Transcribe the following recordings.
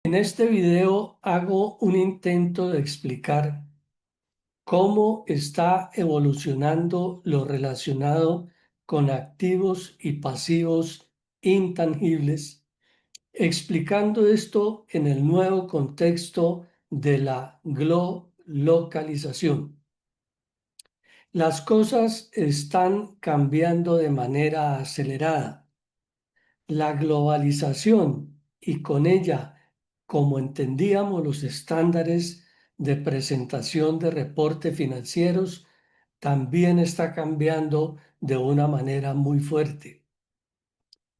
En este video hago un intento de explicar cómo está evolucionando lo relacionado con activos y pasivos intangibles, explicando esto en el nuevo contexto de la globalización. Las cosas están cambiando de manera acelerada. La globalización y con ella, como entendíamos los estándares de presentación de reportes financieros, también está cambiando de una manera muy fuerte.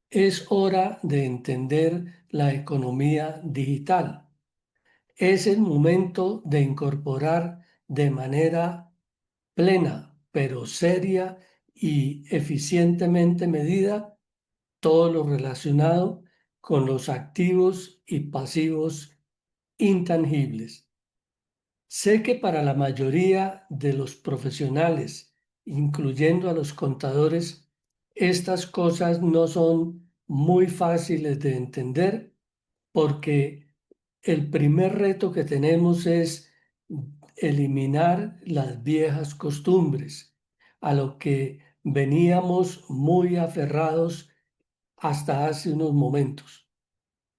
Es hora de entender la economía digital. Es el momento de incorporar de manera plena, pero seria y eficientemente medida todo lo relacionado con los activos y pasivos intangibles. Sé que para la mayoría de los profesionales, incluyendo a los contadores, estas cosas no son muy fáciles de entender porque el primer reto que tenemos es eliminar las viejas costumbres, a lo que veníamos muy aferrados hasta hace unos momentos.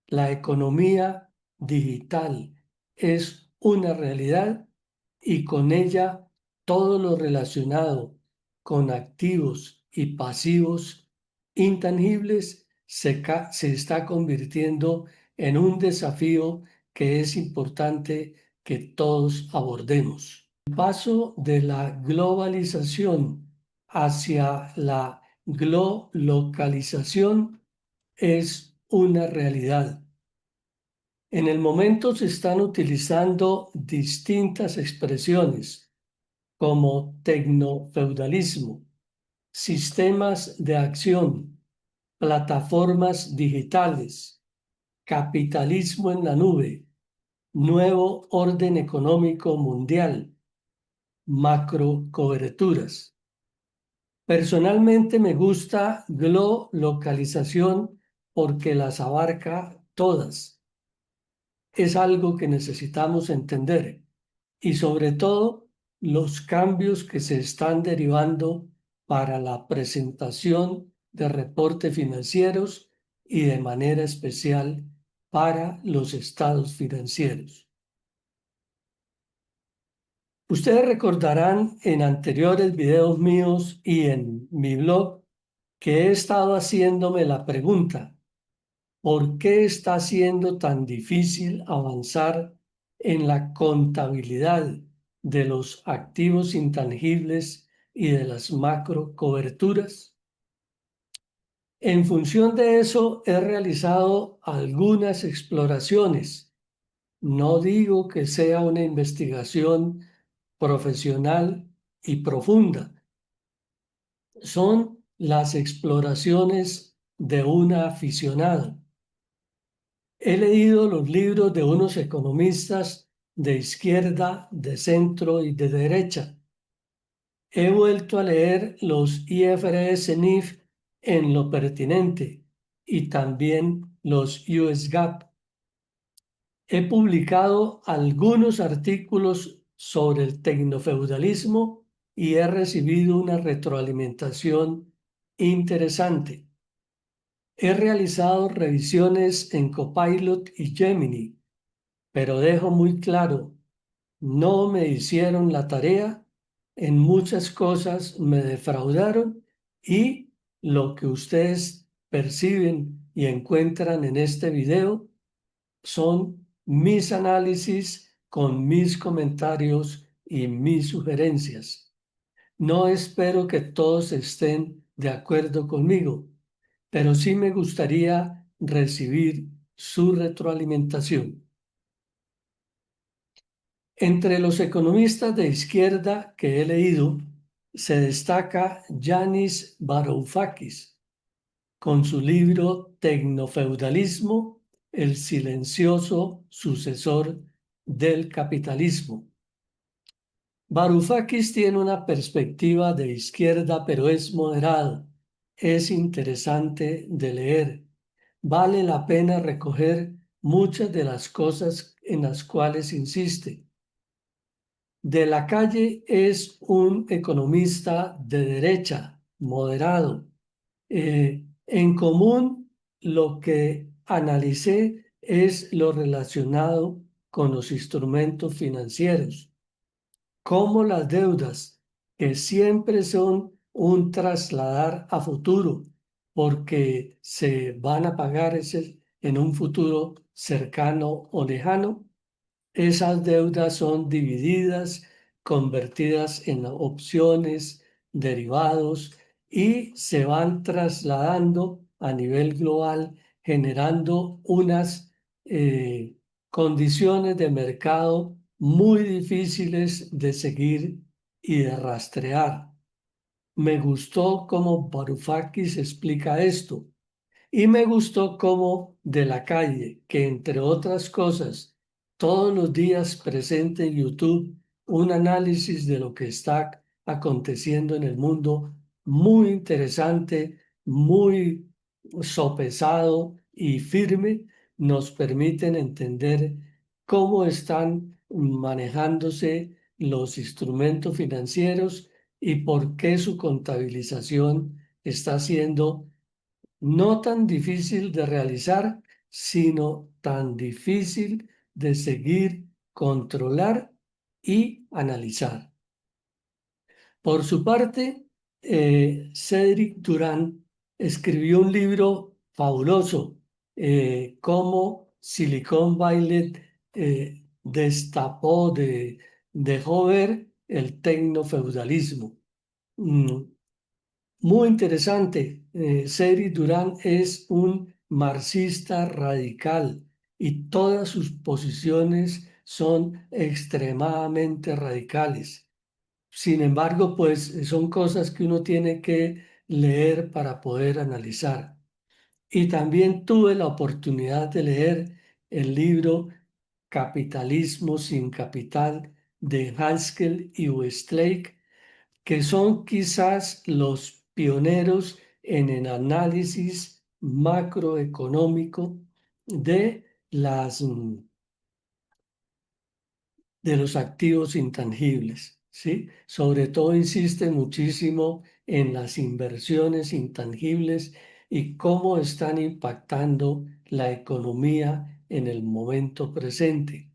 La economía digital es una realidad y con ella todo lo relacionado con activos y pasivos intangibles se está convirtiendo en un desafío que es importante que todos abordemos. El paso de la globalización hacia la globalización es una realidad. En el momento se están utilizando distintas expresiones como tecnofeudalismo, sistemas de acción, plataformas digitales, capitalismo en la nube, nuevo orden económico mundial, macrocoberturas. Personalmente me gusta globalización porque las abarca todas. Es algo que necesitamos entender y sobre todo los cambios que se están derivando para la presentación de reportes financieros y de manera especial para los estados financieros. Ustedes recordarán en anteriores videos míos y en mi blog que he estado haciéndome la pregunta: ¿por qué está siendo tan difícil avanzar en la contabilidad de los activos intangibles y de las macro coberturas? En función de eso, he realizado algunas exploraciones. No digo que sea una investigación profesional y profunda. Son las exploraciones de un aficionado. He leído los libros de unos economistas de izquierda, de centro y de derecha. He vuelto a leer los IFRS-NIF en lo pertinente y también los US GAAP. He publicado algunos artículos sobre el tecnofeudalismo y he recibido una retroalimentación interesante. He realizado revisiones en Copilot y Gemini, pero dejo muy claro, no me hicieron la tarea, en muchas cosas me defraudaron y lo que ustedes perciben y encuentran en este video son mis análisis con mis comentarios y mis sugerencias. No espero que todos estén de acuerdo conmigo, pero sí me gustaría recibir su retroalimentación. Entre los economistas de izquierda que he leído, se destaca Yanis Varoufakis, con su libro Tecnofeudalismo, el silencioso sucesor del capitalismo. Varoufakis tiene una perspectiva de izquierda, pero es moderado. Es interesante de leer. Vale la pena recoger muchas de las cosas en las cuales insiste. De la Calle es un economista de derecha, moderado. En común, lo que analicé es lo relacionado con los instrumentos financieros, como las deudas, que siempre son un trasladar a futuro, porque se van a pagar en un futuro cercano o lejano. Esas deudas son divididas, convertidas en opciones, derivados y se van trasladando a nivel global, generando unas condiciones de mercado muy difíciles de seguir y de rastrear. Me gustó cómo Varoufakis explica esto. Y me gustó cómo De la Calle, que entre otras cosas, todos los días presenta en YouTube un análisis de lo que está aconteciendo en el mundo, muy interesante, muy sopesado y firme, nos permiten entender cómo están manejándose los instrumentos financieros y por qué su contabilización está siendo no tan difícil de realizar, sino tan difícil de seguir, controlar y analizar. Por su parte, Cedric Durán escribió un libro fabuloso, cómo Silicon Valley dejó ver el tecnofeudalismo. Mm, Muy interesante. Cedric Durán es un marxista radical y todas sus posiciones son extremadamente radicales. Sin embargo, pues son cosas que uno tiene que leer para poder analizar. Y también tuve la oportunidad de leer el libro Capitalismo sin Capital de Haskell y Westlake, que son quizás los pioneros en el análisis macroeconómico de de los activos intangibles, ¿sí? Sobre todo insiste muchísimo en las inversiones intangibles y cómo están impactando la economía en el momento presente.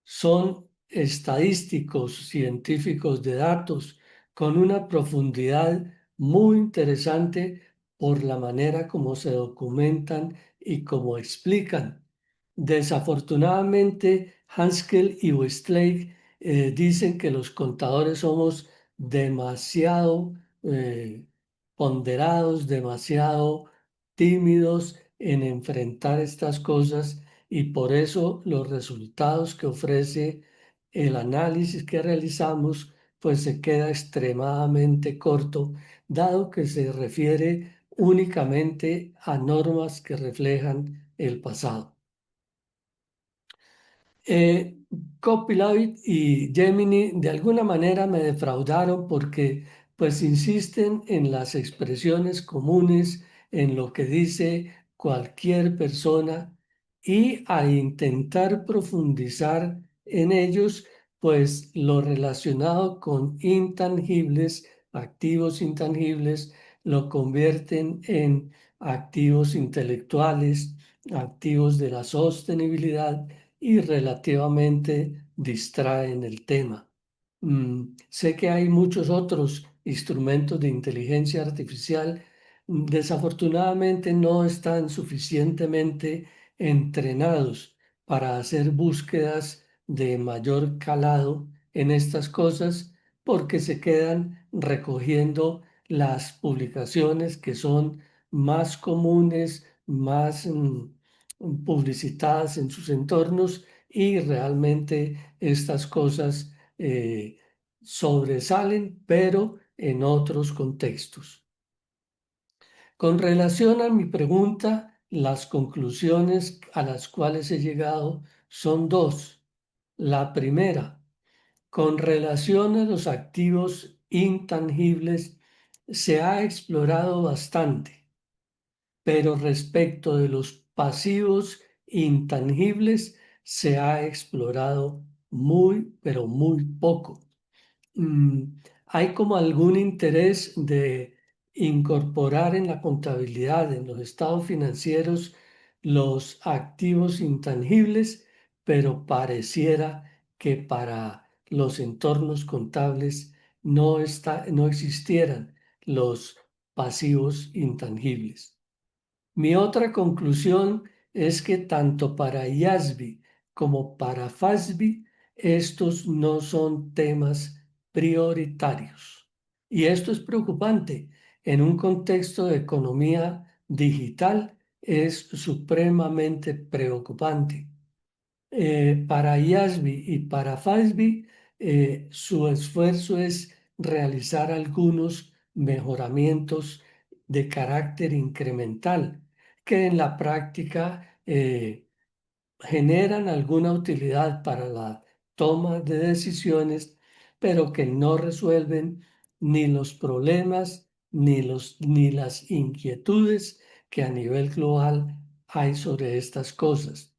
Son estadísticos, científicos de datos, con una profundidad muy interesante por la manera como se documentan y cómo explican. Desafortunadamente, Haskell y Westlake dicen que los contadores somos demasiado ponderados, demasiado tímidos en enfrentar estas cosas y por eso los resultados que ofrece el análisis que realizamos pues se queda extremadamente corto, dado que se refiere únicamente a normas que reflejan el pasado. Eh, Copilot y Gemini de alguna manera me defraudaron porque pues insisten en las expresiones comunes, en lo que dice cualquier persona y al intentar profundizar en ellos, pues lo relacionado con intangibles, activos intangibles, lo convierten en activos intelectuales, activos de la sostenibilidad y relativamente distraen el tema. Sé que hay muchos otros instrumentos de inteligencia artificial, desafortunadamente no están suficientemente entrenados para hacer búsquedas de mayor calado en estas cosas porque se quedan recogiendo las publicaciones que son más comunes, más publicitadas en sus entornos y realmente estas cosas sobresalen, pero en otros contextos. Con relación a mi pregunta, las conclusiones a las cuales he llegado son dos. La primera, con relación a los activos intangibles, se ha explorado bastante, pero respecto de los pasivos intangibles se ha explorado muy, pero muy poco. Hay como algún interés de incorporar en la contabilidad, en los estados financieros, los activos intangibles, pero pareciera que para los entornos contables no existieran los pasivos intangibles. Mi otra conclusión es que tanto para IASB como para FASB estos no son temas prioritarios. Y esto es preocupante. En un contexto de economía digital es supremamente preocupante. Para IASB y para FASB, su esfuerzo es realizar algunos mejoramientos de carácter incremental que en la práctica generan alguna utilidad para la toma de decisiones, pero que no resuelven ni los problemas ni las inquietudes que a nivel global hay sobre estas cosas.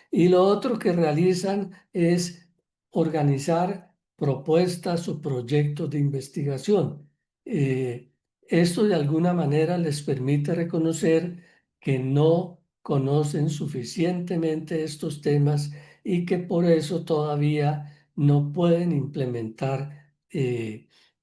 Y lo otro que realizan es organizar propuestas o proyectos de investigación. Esto de alguna manera les permite reconocer que no conocen suficientemente estos temas y que por eso todavía no pueden implementar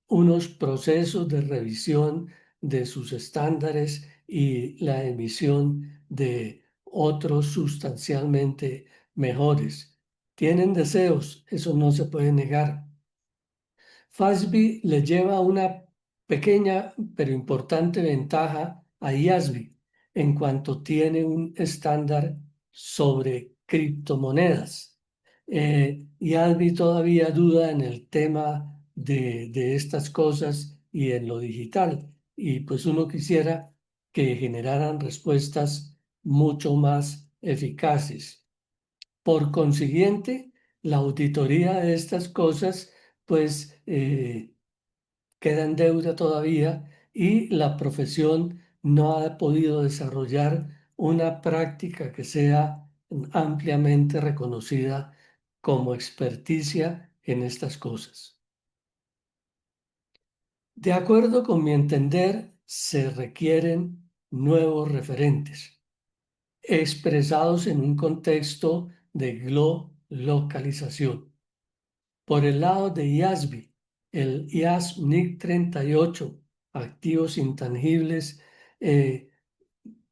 unos procesos de revisión de sus estándares y la emisión de otros sustancialmente mejores. Tienen deseos, eso no se puede negar. FASB le lleva una pequeña pero importante ventaja a IASB en cuanto tiene un estándar sobre criptomonedas. IASB todavía duda en el tema de estas cosas y en lo digital, y pues uno quisiera que generaran respuestas mucho más eficaces. Por consiguiente, la auditoría de estas cosas, pues, queda en deuda todavía y la profesión no ha podido desarrollar una práctica que sea ampliamente reconocida como experticia en estas cosas. De acuerdo con mi entender, se requieren nuevos referentes expresados en un contexto de globalización. Por el lado de IASB, el IAS-NIC 38, activos intangibles, eh,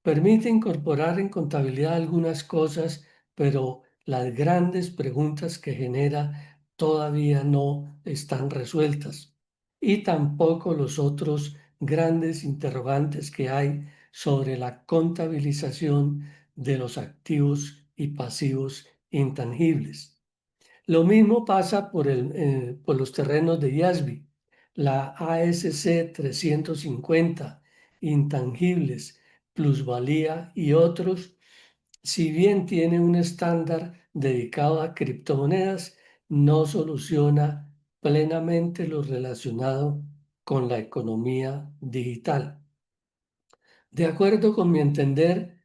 permite incorporar en contabilidad algunas cosas, pero las grandes preguntas que genera todavía no están resueltas. Y tampoco los otros grandes interrogantes que hay sobre la contabilización de los activos y pasivos intangibles. Lo mismo pasa por los terrenos de IASB, la ASC 350, intangibles, plusvalía y otros. Si bien tiene un estándar dedicado a criptomonedas, no soluciona plenamente lo relacionado con la economía digital. De acuerdo con mi entender,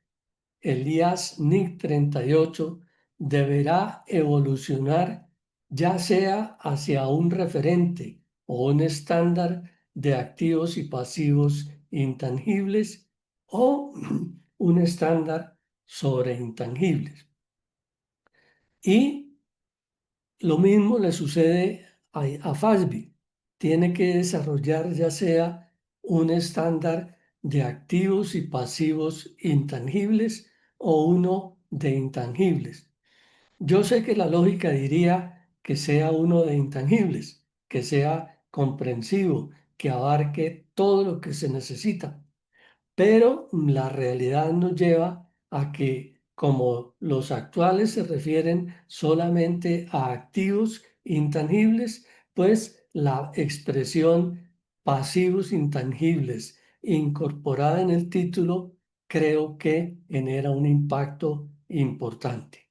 el IAS-NIC 38 deberá evolucionar ya sea hacia un referente o un estándar de activos y pasivos intangibles o un estándar sobre intangibles. Y lo mismo le sucede a FASB. Tiene que desarrollar ya sea un estándar de activos y pasivos intangibles o uno de intangibles. Yo sé que la lógica diría que sea uno de intangibles, que sea comprensivo, que abarque todo lo que se necesita, pero la realidad nos lleva a que como los actuales se refieren solamente a activos intangibles, pues la expresión pasivos intangibles incorporada en el título creo que genera un impacto importante.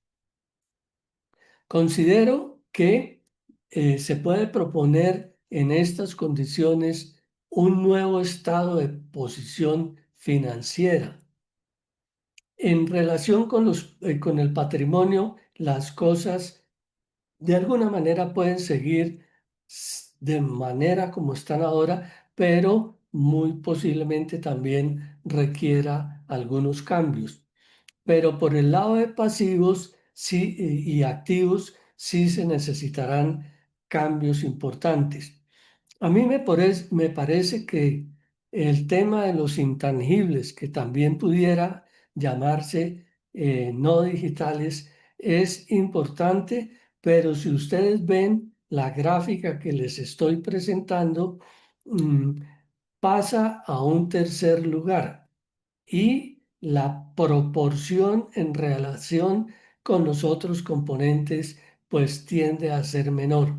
Considero que se puede proponer en estas condiciones un nuevo estado de posición financiera En relación con el patrimonio, las cosas de alguna manera pueden seguir de manera como están ahora, pero muy posiblemente también requiera algunos cambios. Pero por el lado de pasivos sí, y activos sí se necesitarán cambios importantes. A mí me parece que el tema de los intangibles, que también pudiera llamarse no digitales, es importante, pero si ustedes ven la gráfica que les estoy presentando, mm, pasa a un tercer lugar y la proporción en relación con los otros componentes pues tiende a ser menor.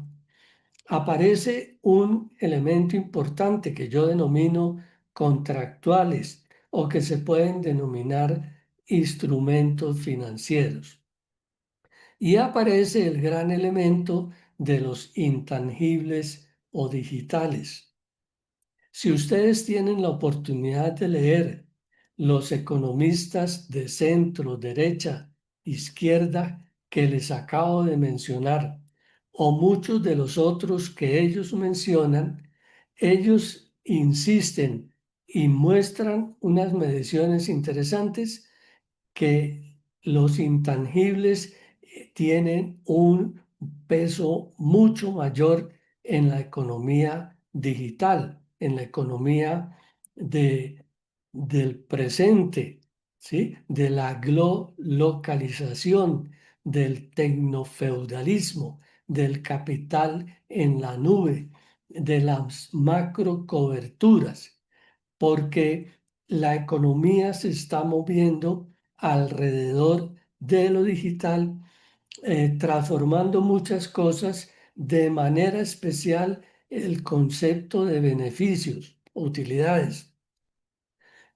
Aparece un elemento importante que yo denomino contractuales o que se pueden denominar instrumentos financieros. Y aparece el gran elemento de los intangibles o digitales. Si ustedes tienen la oportunidad de leer los economistas de centro, derecha, izquierda que les acabo de mencionar, o muchos de los otros que ellos mencionan, ellos insisten y muestran unas mediciones interesantes que los intangibles tienen un peso mucho mayor en la economía digital, en la economía del presente, ¿sí? De la globalización, del tecnofeudalismo, del capital en la nube, de las macrocoberturas, porque la economía se está moviendo alrededor de lo digital, transformando muchas cosas, de manera especial el concepto de beneficios, utilidades,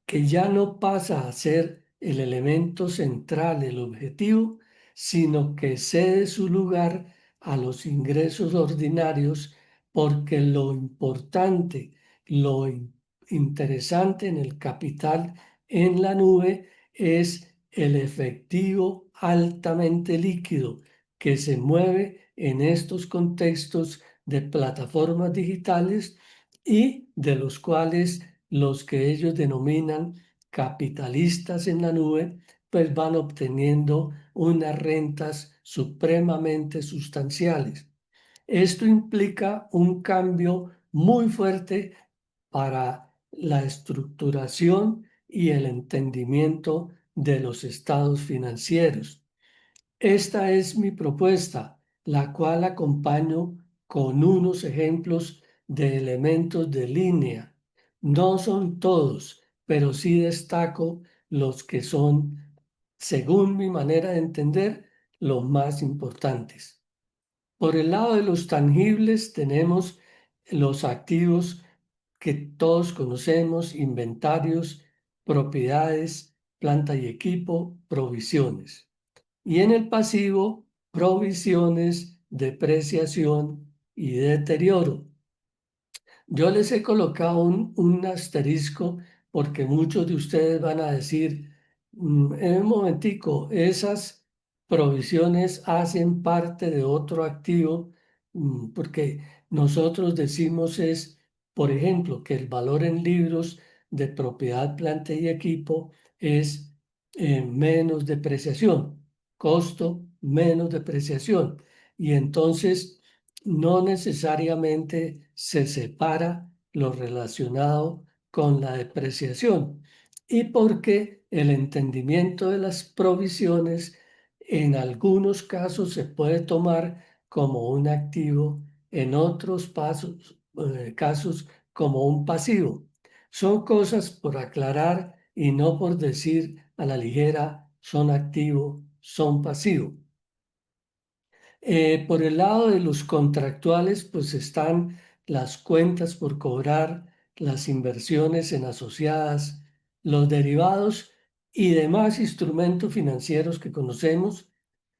que ya no pasa a ser el elemento central, el objetivo, sino que cede su lugar a los ingresos ordinarios, porque lo importante, lo interesante en el capital en la nube es el efectivo altamente líquido que se mueve en estos contextos de plataformas digitales y de los cuales los que ellos denominan capitalistas en la nube, pues van obteniendo unas rentas supremamente sustanciales. Esto implica un cambio muy fuerte para la estructuración y el entendimiento de los estados financieros. Esta es mi propuesta, la cual acompaño con unos ejemplos de elementos de línea. No son todos, pero sí destaco los que son, según mi manera de entender, los más importantes. Por el lado de los tangibles tenemos los activos que todos conocemos: inventarios, propiedades, planta y equipo, provisiones. Y en el pasivo, provisiones, depreciación y deterioro. Yo les he colocado un asterisco porque muchos de ustedes van a decir, en un momentico, esas provisiones hacen parte de otro activo, porque nosotros decimos es, por ejemplo, que el valor en libros de propiedad, planta y equipo es menos depreciación, costo menos depreciación. Y entonces no necesariamente se separa lo relacionado con la depreciación, y porque el entendimiento de las provisiones en algunos casos se puede tomar como un activo, en otros casos como un pasivo. Son cosas por aclarar y no por decir a la ligera son activo, son pasivo. Por el lado de los contractuales, pues están las cuentas por cobrar, las inversiones en asociadas, los derivados y demás instrumentos financieros que conocemos,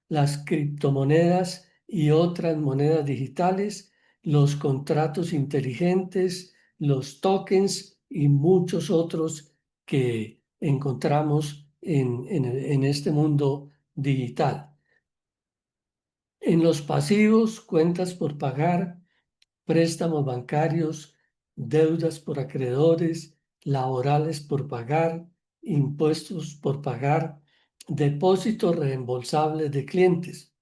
las criptomonedas y otras monedas digitales, los contratos inteligentes, los tokens y muchos otros que encontramos en este mundo digital. En los pasivos, cuentas por pagar, préstamos bancarios, deudas por acreedores, laborales por pagar, impuestos por pagar, depósitos reembolsables de clientes.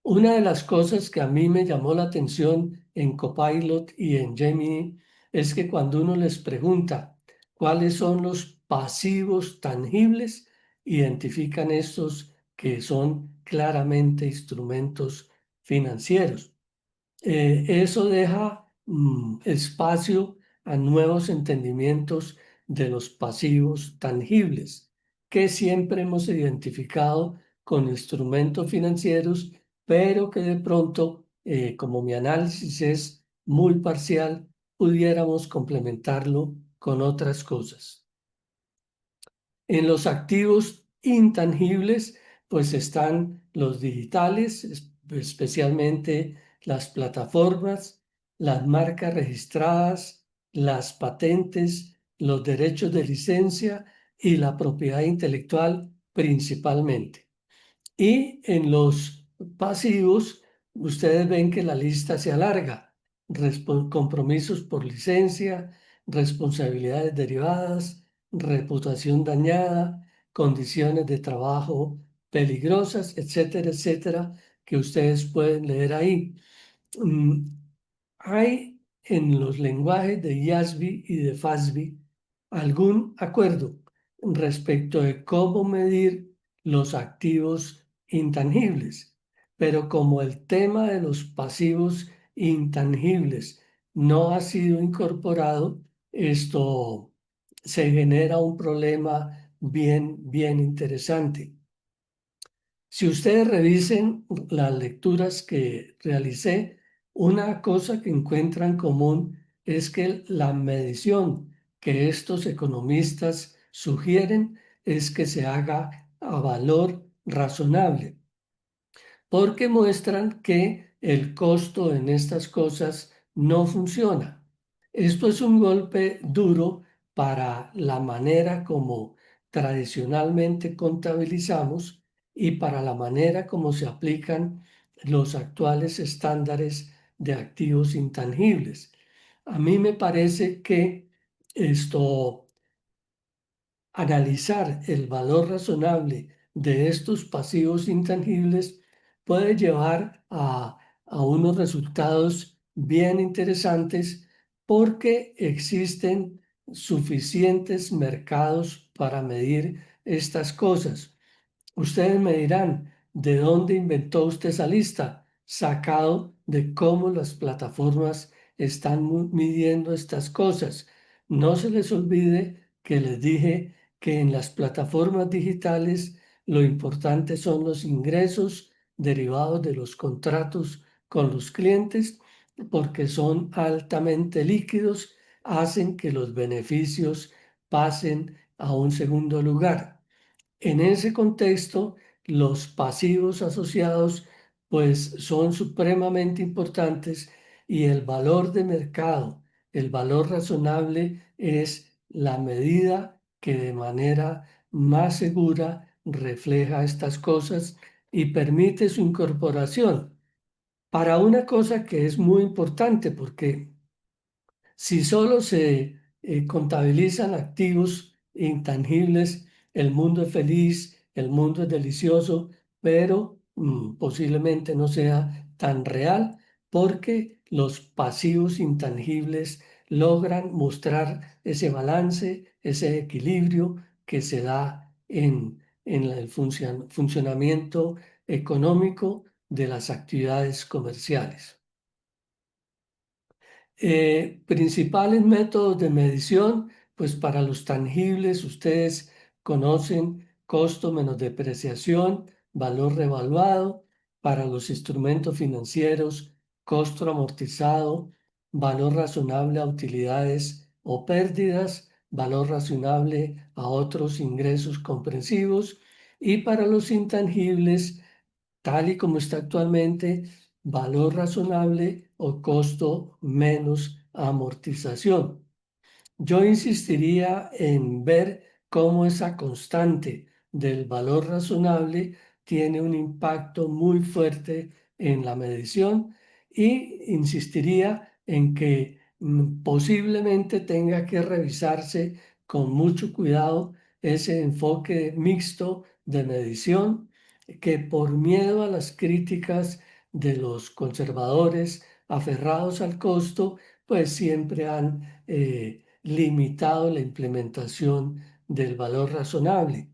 Una de las cosas que a mí me llamó la atención en Copilot y en Gemini es que cuando uno les pregunta cuáles son los pasivos tangibles, identifican estos que son claramente instrumentos financieros. Eso deja espacio a nuevos entendimientos de los pasivos tangibles, que siempre hemos identificado con instrumentos financieros, pero que de pronto, como mi análisis es muy parcial, pudiéramos complementarlo con otras cosas. En los activos intangibles, pues están los digitales, especialmente las plataformas, las marcas registradas, las patentes, los derechos de licencia y la propiedad intelectual principalmente. Y en los pasivos, ustedes ven que la lista se alarga. Compromisos por licencia, responsabilidades derivadas, reputación dañada, condiciones de trabajo peligrosas, etcétera, etcétera, que ustedes pueden leer ahí. Mm, ¿Hay en los lenguajes de YASB y de FASB algún acuerdo respecto de cómo medir los activos intangibles? Pero como el tema de los pasivos intangibles no ha sido incorporado, esto se genera un problema bien interesante. Si ustedes revisen las lecturas que realicé, una cosa que encuentran común es que la medición que estos economistas sugieren es que se haga a valor razonable, porque muestran que el costo en estas cosas no funciona. Esto es un golpe duro para la manera como tradicionalmente contabilizamos y para la manera como se aplican los actuales estándares de activos intangibles. A mí me parece que esto analizar el valor razonable de estos pasivos intangibles puede llevar a unos resultados bien interesantes porque existen suficientes mercados para medir estas cosas. Ustedes me dirán, ¿de dónde inventó usted esa lista? Sacado de cómo las plataformas están midiendo estas cosas. No se les olvide que les dije que en las plataformas digitales lo importante son los ingresos derivados de los contratos con los clientes porque son altamente líquidos, hacen que los beneficios pasen a un segundo lugar. En ese contexto, los pasivos asociados pues son supremamente importantes y el valor de mercado, el valor razonable es la medida que de manera más segura refleja estas cosas y permite su incorporación para una cosa que es muy importante porque si solo se contabilizan activos intangibles, el mundo es feliz, el mundo es delicioso, pero posiblemente no sea tan real porque los pasivos intangibles logran mostrar ese balance, ese equilibrio que se da en el funcionamiento económico de las actividades comerciales. Principales métodos de medición, pues para los tangibles ustedes conocen costo menos depreciación, valor revaluado; para los instrumentos financieros, costo amortizado, valor razonable a utilidades o pérdidas, valor razonable a otros ingresos comprensivos; y para los intangibles, tal y como está actualmente, valor razonable o costo menos amortización. Yo insistiría en ver cómo esa constante del valor razonable tiene un impacto muy fuerte en la medición y insistiría en que posiblemente tenga que revisarse con mucho cuidado ese enfoque mixto de medición que por miedo a las críticas de los conservadores aferrados al costo, pues siempre han limitado la implementación del valor razonable.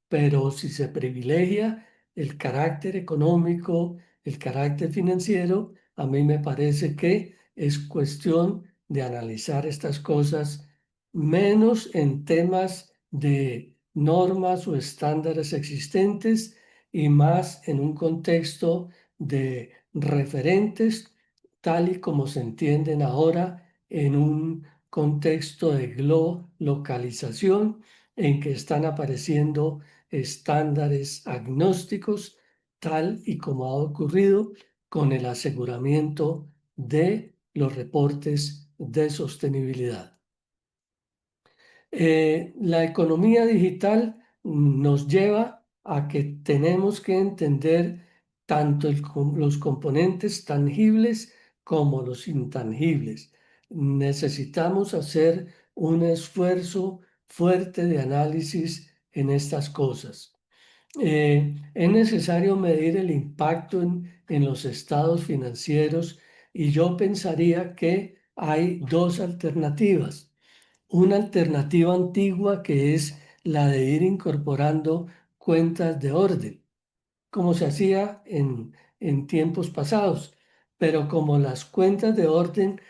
Pero si se privilegia el carácter económico, el carácter financiero, a mí me parece que es cuestión de analizar estas cosas menos en temas de normas o estándares existentes y más en un contexto de referentes tal y como se entienden ahora en un contexto de localización en que están apareciendo estándares agnósticos, tal y como ha ocurrido con el aseguramiento de los reportes de sostenibilidad. La economía digital nos lleva a que tenemos que entender tanto los componentes tangibles como los intangibles. Necesitamos hacer un esfuerzo fuerte de análisis en estas cosas. Es necesario medir el impacto en los estados financieros y yo pensaría que hay dos alternativas. Una alternativa antigua que es la de ir incorporando cuentas de orden, como se hacía en tiempos pasados, pero como las cuentas de orden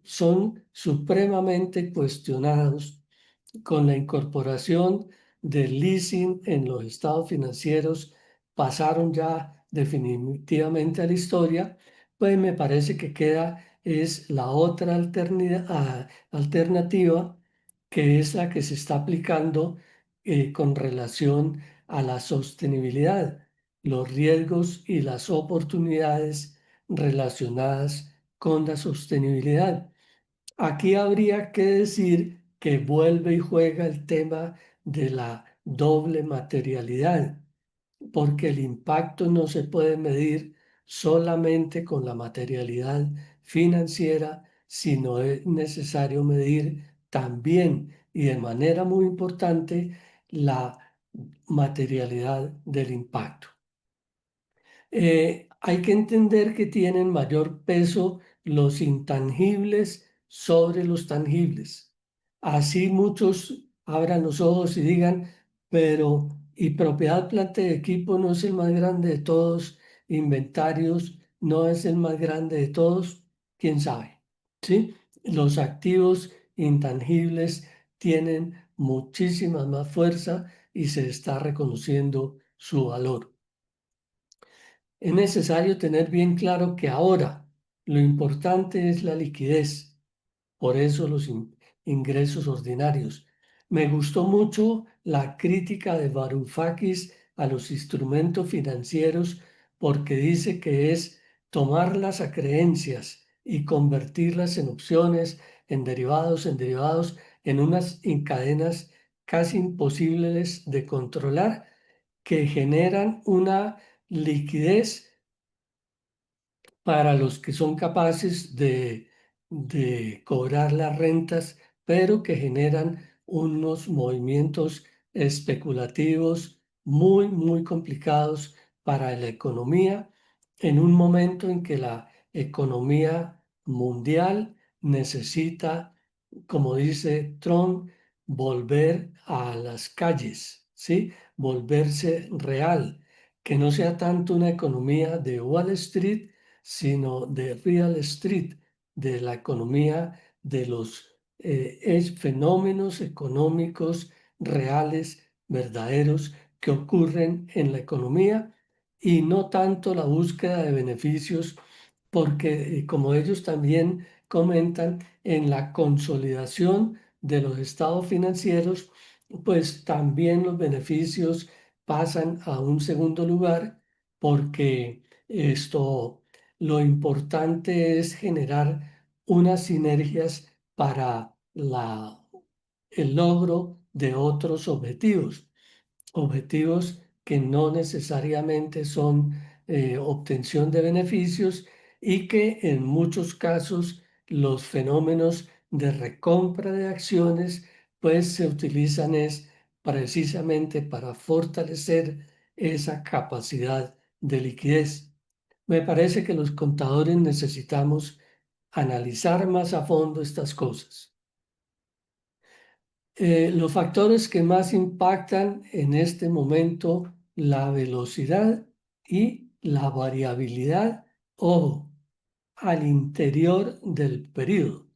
son supremamente cuestionados con la incorporación del leasing en los estados financieros, pasaron ya definitivamente a la historia, pues me parece que queda es la otra alternativa, que es la que se está aplicando con relación a la sostenibilidad, los riesgos y las oportunidades relacionadas con la sostenibilidad. Aquí habría que decir que vuelve y juega el tema de la doble materialidad, porque el impacto no se puede medir solamente con la materialidad financiera, sino es necesario medir también y de manera muy importante la materialidad del impacto. Hay que entender que tienen mayor peso los intangibles sobre los tangibles. Así muchos abran los ojos y digan, pero ¿y propiedad, planta y equipo no es el más grande de todos? ¿Inventarios no es el más grande de todos? ¿Quién sabe? ¿Sí? Los activos intangibles tienen muchísima más fuerza y se está reconociendo su valor. Es necesario tener bien claro que ahora lo importante es la liquidez, por eso los ingresos ordinarios. Me gustó mucho la crítica de Varoufakis a los instrumentos financieros porque dice que es tomarlas a creencias y convertirlas en opciones, en derivados, en unas cadenas casi imposibles de controlar que generan una liquidez para los que son capaces de cobrar las rentas, pero que generan unos movimientos especulativos muy, muy complicados para la economía en un momento en que la economía mundial necesita, como dice Trump, volver a las calles, ¿sí? Volverse real, que no sea tanto una economía de Wall Street, sino de Real Street, de la economía de los fenómenos económicos reales, verdaderos, que ocurren en la economía y no tanto la búsqueda de beneficios, porque como ellos también comentan, en la consolidación de los estados financieros, pues también los beneficios pasan a un segundo lugar porque esto, lo importante es generar unas sinergias para el logro de otros objetivos que no necesariamente son obtención de beneficios y que en muchos casos los fenómenos de recompra de acciones pues se utilizan es precisamente para fortalecer esa capacidad de liquidez. Me parece que los contadores necesitamos analizar más a fondo estas cosas. Los factores que más impactan en este momento la velocidad y la variabilidad o al interior del periodo,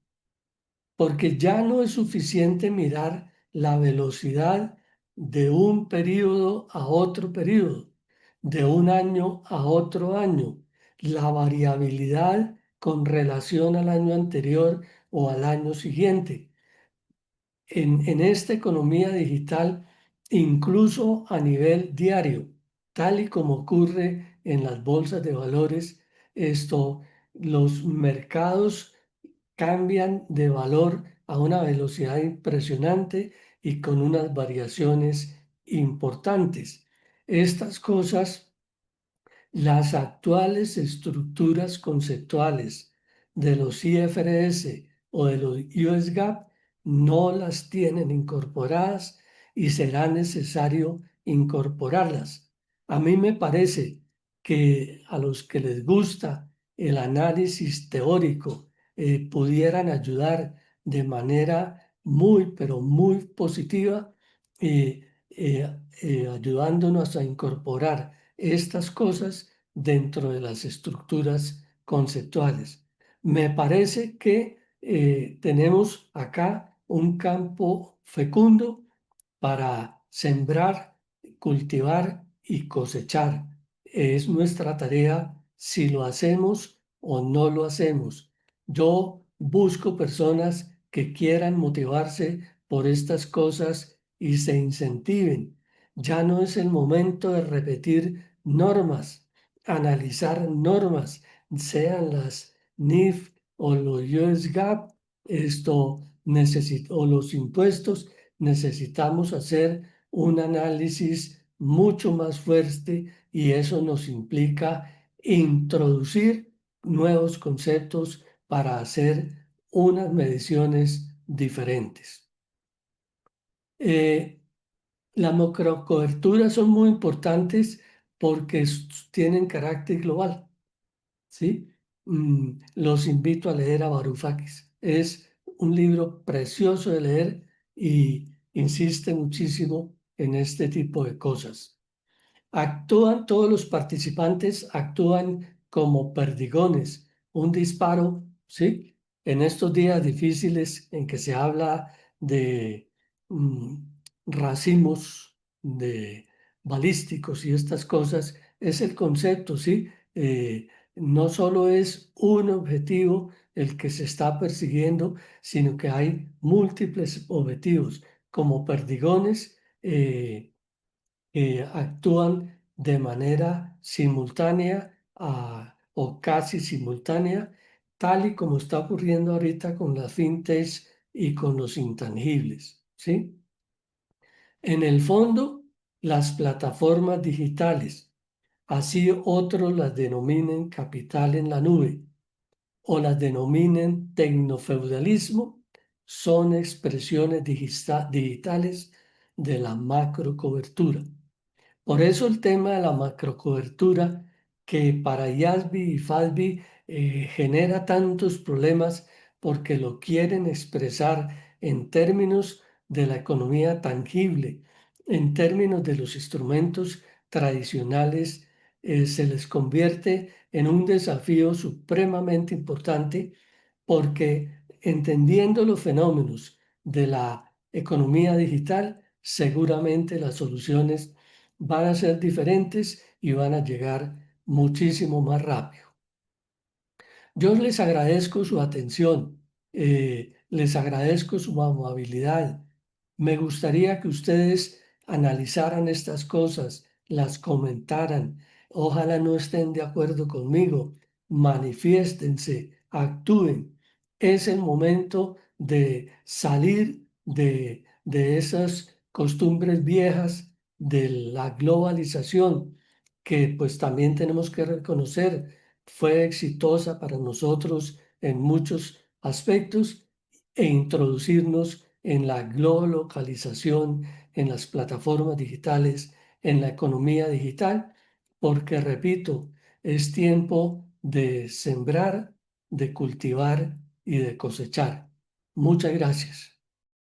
porque ya no es suficiente mirar la velocidad de un periodo a otro periodo, de un año a otro año, la variabilidad con relación al año anterior o al año siguiente en esta economía digital, incluso a nivel diario, tal y como ocurre en las bolsas de valores, los mercados cambian de valor a una velocidad impresionante y con unas variaciones importantes. Estas cosas las actuales estructuras conceptuales de los IFRS o de los US GAAP no las tienen incorporadas y será necesario incorporarlas. A mí me parece que a los que les gusta el análisis teórico pudieran ayudar de manera muy, pero muy positiva, ayudándonos a incorporar estas cosas dentro de las estructuras conceptuales. Me parece que tenemos acá un campo fecundo para sembrar, cultivar y cosechar. Es nuestra tarea si lo hacemos o no lo hacemos. Yo busco personas que quieran motivarse por estas cosas y se incentiven. Ya no es el momento de repetir normas, analizar normas, sean las NIF o los US GAAP, o los impuestos. Necesitamos hacer un análisis mucho más fuerte y eso nos implica introducir nuevos conceptos para hacer unas mediciones diferentes. Las macrocoberturas son muy importantes porque tienen carácter global, ¿sí? Los invito a leer a Varoufakis. Es un libro precioso de leer y insiste muchísimo en este tipo de cosas. Todos los participantes actúan como perdigones, un disparo, ¿sí? En estos días difíciles en que se habla de mm, racimos, de balísticos y estas cosas, es el concepto, ¿sí? No solo es un objetivo el que se está persiguiendo, sino que hay múltiples objetivos como perdigones. Actúan de manera simultánea o casi simultánea, tal y como está ocurriendo ahorita con las fintechs y con los intangibles, ¿sí? En el fondo, las plataformas digitales, así otros las denominen capital en la nube o las denominen tecnofeudalismo, son expresiones digitales de la macrocobertura. Por eso el tema de la macrocobertura, que para IASB y FASB genera tantos problemas porque lo quieren expresar en términos de la economía tangible, en términos de los instrumentos tradicionales, se les convierte en un desafío supremamente importante porque entendiendo los fenómenos de la economía digital, seguramente las soluciones van a ser diferentes y van a llegar muchísimo más rápido. Yo les agradezco su atención, les agradezco su amabilidad. Me gustaría que ustedes analizaran estas cosas, las comentaran. Ojalá no estén de acuerdo conmigo. Manifiéstense, actúen. Es el momento de salir de esas costumbres viejas de la globalización, que pues también tenemos que reconocer fue exitosa para nosotros en muchos aspectos, e introducirnos en la globalización, en las plataformas digitales, en la economía digital, porque repito, es tiempo de sembrar, de cultivar y de cosechar. Muchas gracias.